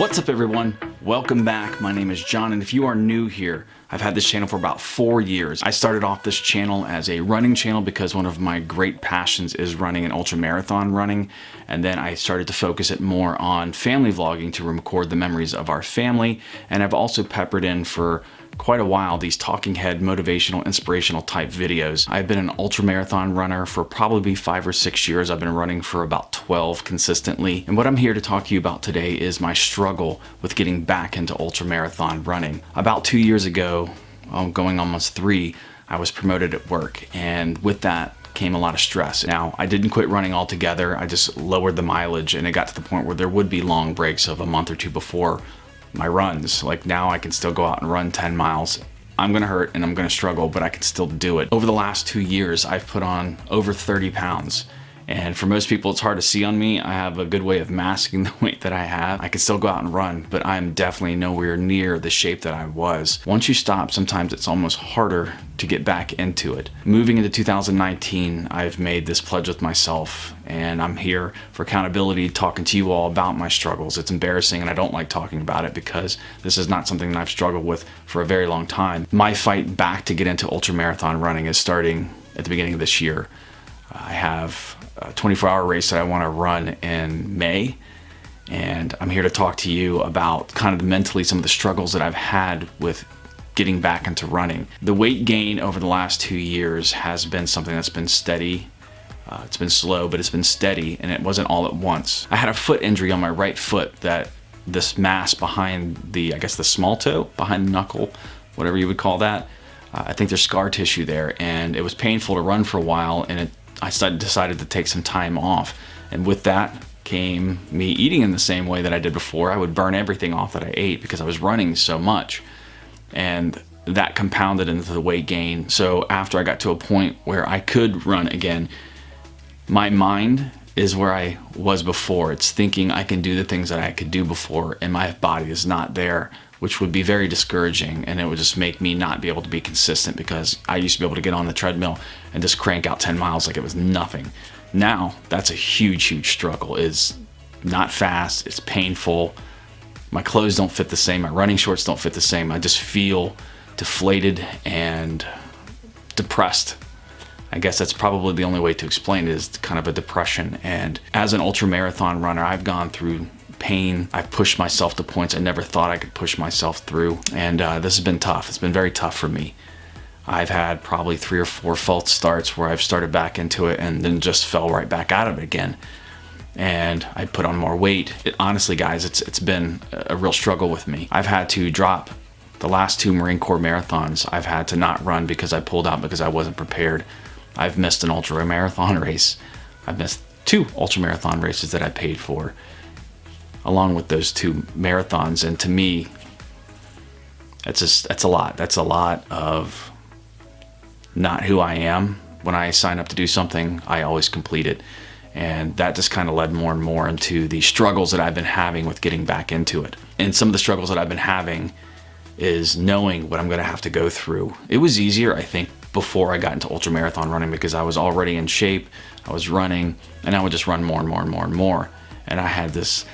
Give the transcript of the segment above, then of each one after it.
What's up everyone? Welcome back. My name is John, and if you are new here, I've had this channel for about 4 years. I started off this channel as a running channel because one of my great passions is running and ultra marathon running, and then I started to focus it more on family vlogging to record the memories of our family, and I've also peppered in for quite a while these talking head motivational inspirational type videos. I've been an ultra marathon runner for probably 5 or 6 years. I've been running for about 12 consistently, and what I'm here to talk to you about today is my struggle with getting back into ultra marathon running. About 2 years ago, going almost 3, I was promoted at work, and with that came a lot of stress. Now, I didn't quit running altogether. I just lowered the mileage, and it got to the point where there would be long breaks of a month or two before my runs. Like now I can still go out and run 10 miles. I'm gonna hurt and I'm gonna struggle, but I can still do it. Over the last 2 years, I've put on over 30 pounds. And for most people, it's hard to see on me. I have a good way of masking the weight that I have. I can still go out and run, but I'm definitely nowhere near the shape that I was. Once you stop, sometimes it's almost harder to get back into it. Moving into 2019, I've made this pledge with myself, and I'm here for accountability, talking to you all about my struggles. It's embarrassing, and I don't like talking about it because this is not something that I've struggled with for a very long time. My fight back to get into ultramarathon running is starting at the beginning of this year. I have a 24-hour race that I want to run in May, and I'm here to talk to you about kind of mentally some of the struggles that I've had with getting back into running. The weight gain over the last 2 years has been something that's been steady. It's been slow, but it's been steady, and it wasn't all at once. I had a foot injury on my right foot, that this mass behind the, I guess the small toe, behind the knuckle, whatever you would call that. I think there's scar tissue there, and it was painful to run for a while, and I decided to take some time off. And with that came me eating in the same way that I did before. I would burn everything off that I ate because I was running so much. And that compounded into the weight gain. So after I got to a point where I could run again, my mind is where I was before. It's thinking I can do the things that I could do before, and my body is not there, which would be very discouraging, and it would just make me not be able to be consistent, because I used to be able to get on the treadmill and just crank out 10 miles like it was nothing. Now, that's a huge struggle. It's not fast, it's painful. My clothes don't fit the same, my running shorts don't fit the same. I just feel deflated and depressed. I guess that's probably the only way to explain it, is kind of a depression. And as an ultra marathon runner, I've gone through pain. I've pushed myself to points I never thought I could push myself through, and this has been tough. It's been very tough for me. I've had probably 3 or 4 false starts where I've started back into it and then just fell right back out of it again, and I put on more weight. Honestly guys, it's been a real struggle with me. I've had to drop the last 2 Marine Corps marathons. I've had to not run because I pulled out because I wasn't prepared. I've missed an ultra marathon race. I've missed 2 ultra marathon races that I paid for, along with those 2 marathons. And to me, that's a lot. That's a lot of not who I am. When I sign up to do something, I always complete it. And that just kind of led more and more into the struggles that I've been having with getting back into it. And some of the struggles that I've been having is knowing what I'm going to have to go through. It was easier, I think, before I got into ultra marathon running, because I was already in shape, I was running, and I would just run more and more and more and more. And I had this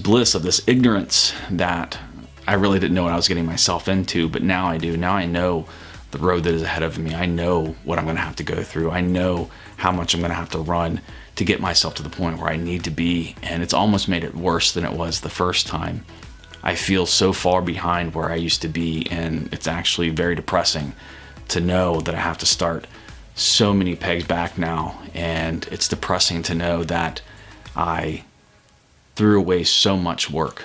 bliss of this ignorance that I really didn't know what I was getting myself into, but now I do. Now I know the road that is ahead of me. I know what I'm going to have to go through. I know how much I'm going to have to run to get myself to the point where I need to be, and it's almost made it worse than it was the first time. I feel so far behind where I used to be, and it's actually very depressing to know that I have to start so many pegs back now, and it's depressing to know that I threw away so much work.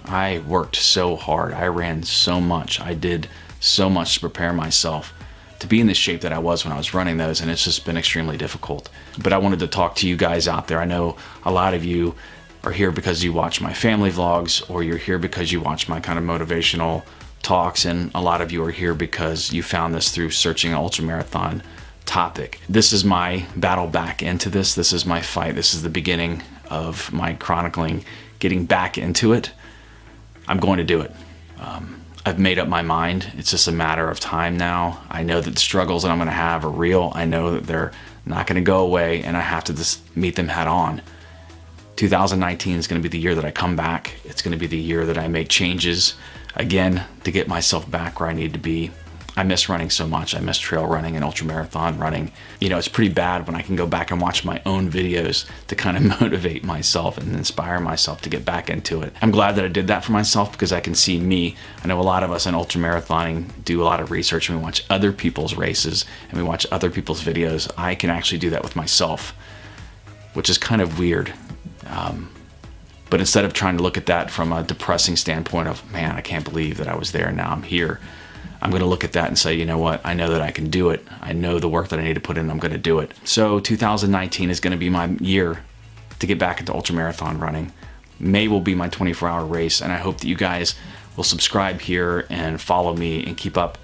I worked so hard. I ran so much. I did so much to prepare myself to be in the shape that I was when I was running those, and it's just been extremely difficult. But I wanted to talk to you guys out there. I know a lot of you are here because you watch my family vlogs, or you're here because you watch my kind of motivational talks, and a lot of you are here because you found this through searching an ultramarathon topic. This is my battle back into this. This is my fight. This is the beginning of my chronicling getting back into it. I'm going to do it. I've made up my mind. It's just a matter of time now. I know that the struggles that I'm going to have are real. I know that they're not going to go away, and I have to just meet them head on. 2019 is going to be the year that I come back. It's going to be the year that I make changes again to get myself back where I need to be. I miss running so much. I miss trail running and ultramarathon running. You know, it's pretty bad when I can go back and watch my own videos to kind of motivate myself and inspire myself to get back into it. I'm glad that I did that for myself because I can see me. I know a lot of us in ultramarathoning do a lot of research and we watch other people's races and we watch other people's videos. I can actually do that with myself, which is kind of weird. But instead of trying to look at that from a depressing standpoint of, man, I can't believe that I was there and now I'm here, I'm going to look at that and say, you know what? I know that I can do it. I know the work that I need to put in. I'm going to do it. So 2019 is going to be my year to get back into ultramarathon running. May will be my 24-hour race, and I hope that you guys will subscribe here and follow me and keep up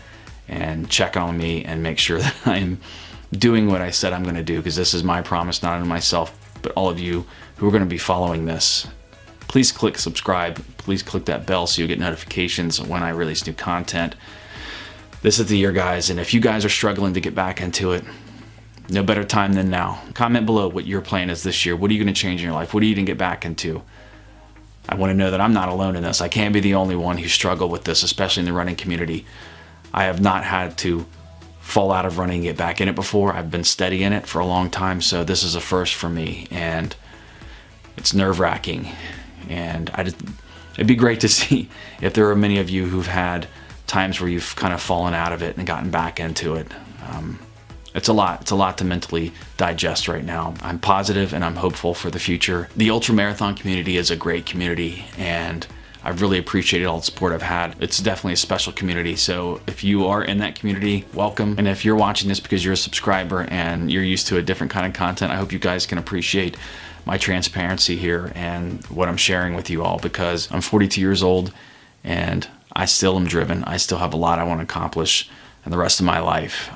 and check on me and make sure that I'm doing what I said I'm going to do, because this is my promise, not only myself, but all of you who are going to be following this. Please click subscribe. Please click that bell so you get notifications when I release new content. This is the year, guys, and if you guys are struggling to get back into it, no better time than now. Comment below what your plan is this year. What are you going to change in your life? What are you going to get back into? I want to know that I'm not alone in this. I can't be the only one who struggled with this, especially in the running community. I have not had to fall out of running and get back in it before. I've been steady in it for a long time, so this is a first for me, and it's nerve-wracking. And it'd be great to see if there are many of you who've had times where you've kind of fallen out of it and gotten back into it. It's a lot to mentally digest right now. I'm positive and I'm hopeful for the future. The ultramarathon community is a great community, and I've really appreciated all the support I've had. It's definitely a special community. So if you are in that community, welcome. And if you're watching this because you're a subscriber and you're used to a different kind of content, I hope you guys can appreciate my transparency here and what I'm sharing with you all, because I'm 42 years old and I still am driven. I still have a lot I want to accomplish in the rest of my life.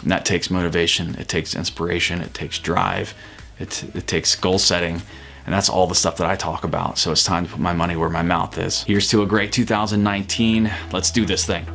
And that takes motivation, it takes inspiration, it takes drive, it takes goal setting, and that's all the stuff that I talk about. So it's time to put my money where my mouth is. Here's to a great 2019. Let's do this thing.